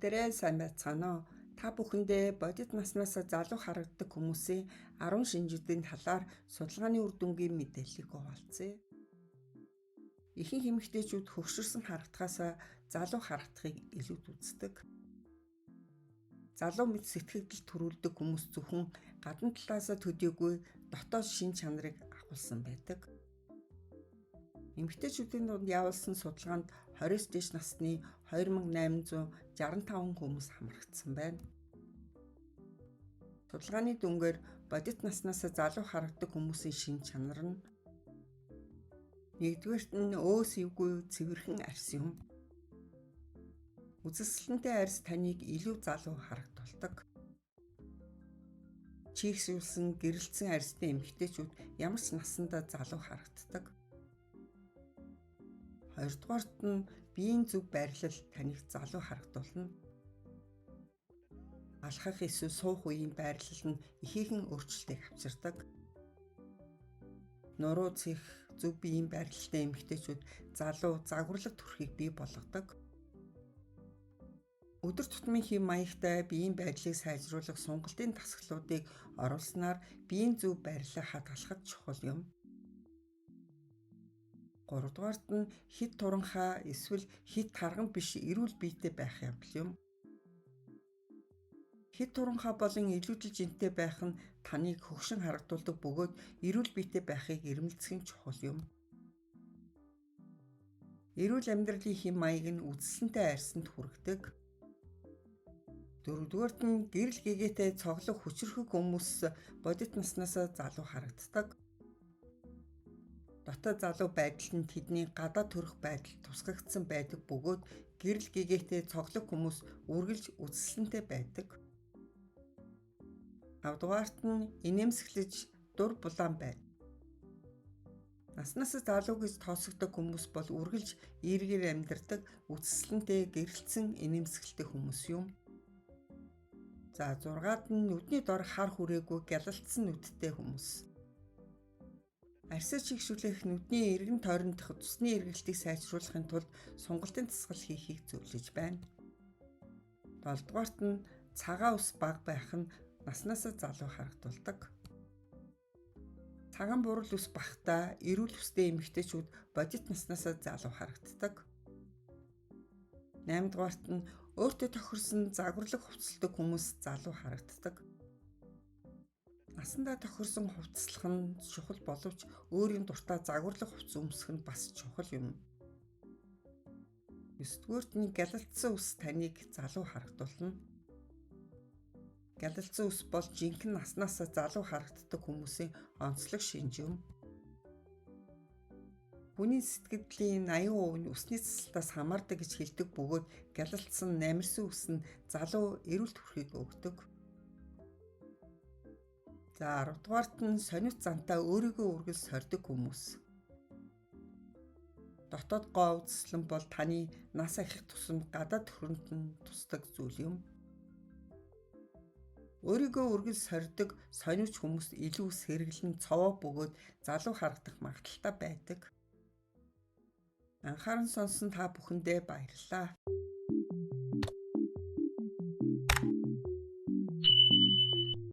бүгдээрээ сайн байцгаана уу? Та бүхэндээ бодит наснаас залуу харагддаг хүмүүсийн 10 шинжүүдийн талаар судалгааны үр дүнгийн мэдээллийг хуваалцъя. Ихэнх эмэгтэйчүүд хөгшөрсөн харагдахаас залуу харагдахыг илүүд үздэг. Залуу мэд сэтгэгдэл төрүүлдэг хүмүүс зөвхөн гадна талаас төдийгүй дотоод шин чанарыг агуулсан байдаг. Эмэгтэйчүүдийн дунд явуулсан судалгаанд 20-с дээш насны 2865 хүмүүс хамрагдсан байна. Судалгааны дүнгээр бодит наснаас залуу харагддаг хүмүүсийн шин чанар нь: нэгдүгээрт нь өөс ивгүй цэвэрхэн арьс юм. Үзэсгэлэнтэй арьс таныг илүү залуу харагдуулдаг. Чийгшүүлсэн гэрэлтсэн арьстай эмэгтэйчүүд ямар ч насандаа залуу харагддаг. Хоёрдугаарт нь биеийн зөв байрлал таныг залуу харагдуулна. Алхах эсвэл суух үеийн байрлал нь ихээхэн өөрчлөлтийг авчирдаг. Нуруу цэх зөв биеийн байрлалтай эмэгтэйчүүд залуу загварлаг төрхийг бий болгодог. Өдөр тутмын хэм маягтай биеийн байдлыг сайжруулах сунгалтын дасгалуудыг оруулснаар биеийн зөв байрлалаа хадгалахад чухал юм. Гуравдугаарт нь хит туранхай эсвэл хит тарган биш эрүүл биетэй байх явдал юм. Хит туранхай болон илүүдэл жинтэй байх нь таныг хөгшин харагдуулдаг бөгөөд эрүүл биетэй байхыг эрмэлзэх нь чухал юм. Эрүүл амьдралын хэм маяг нь үзэсгэлэнтэй арьсанд хүргэдэг. Дөрөвдүгээрт нь гэрэл гэгээтэй цоглог хүчрхэг хүмүүс бодит наснаас залуу харагддаг. Дотоод залуу байдал нь тэдний гадаа төрөх байдал тусгагдсан байдаг бөгөөд гэрэл гэгээтэй цоглог хүмүүс үргэлж үзэсгэлэнтэй байдаг. 5-дугаарт нь инээмсэглэж дур булаан байна. Наснаас залуу гэж тооцогддог хүмүүс бол үргэлж эергээр амьдардаг, үзэсгэлэнтэй, гэрэлтсэн, инээмсэглэдэг хүмүүс юм. За 6-ад нь нүдний дор хар хүрээгүй гялалтсан нүдтэй хүмүүс. Арьсаа чигшүүлэх, нүдний эргэн тойрон дахь цусны эргэлтийг сайжруулахын тулд сунгалтын дасгал хийхийг зөвлөж байна. 7-дугаарт нь цагаан ус бага байх нь наснаас залуу харагдуулдаг. Цагаан бурал ус багтаа эрүүл хүстэй эмэгтэйчүүд бодит наснаас залуу харагддаг. 8-дугаарт нь өөртөө тохирсон загварлаг хувцасладаг хүмүүс залуу харагддаг. Насандаа тохирсон хувцаслах нь чухал боловч өөрийн дуртай загварлаг хувцас өмсөх нь бас чухал юм. 9-дүгээрт нь гялалтсан ус таныг залуу харагдуулна. Гялалтсан ус бол жинхэнэ наснаас залуу харагддаг хүмүүсийн онцлог шинж юм. Хүний сэтгэгдлийн 80% нь усны цэцлэлтээс хамаардаг гэж хэлдэг бөгөөд гялалтсан намирсан ус нь залуу эрүүл төрхийг өгдөг. За 10-дугаарт нь сонирт зантаа өөрийгөө үргэлж сордог хүмүүс. Дотоод гоо үзэсгэлэн бол таны нас ахих тусам гадаад төрөнд нь тусдаг зүйл юм. Өөрийгөө үргэлж сордог сониуч хүмүүст илүү сэргэлэн цовоо бөгөөд залуу харагдах магадaltaй байдаг. Анхааран сонссон та бүхэндээ баярлалаа.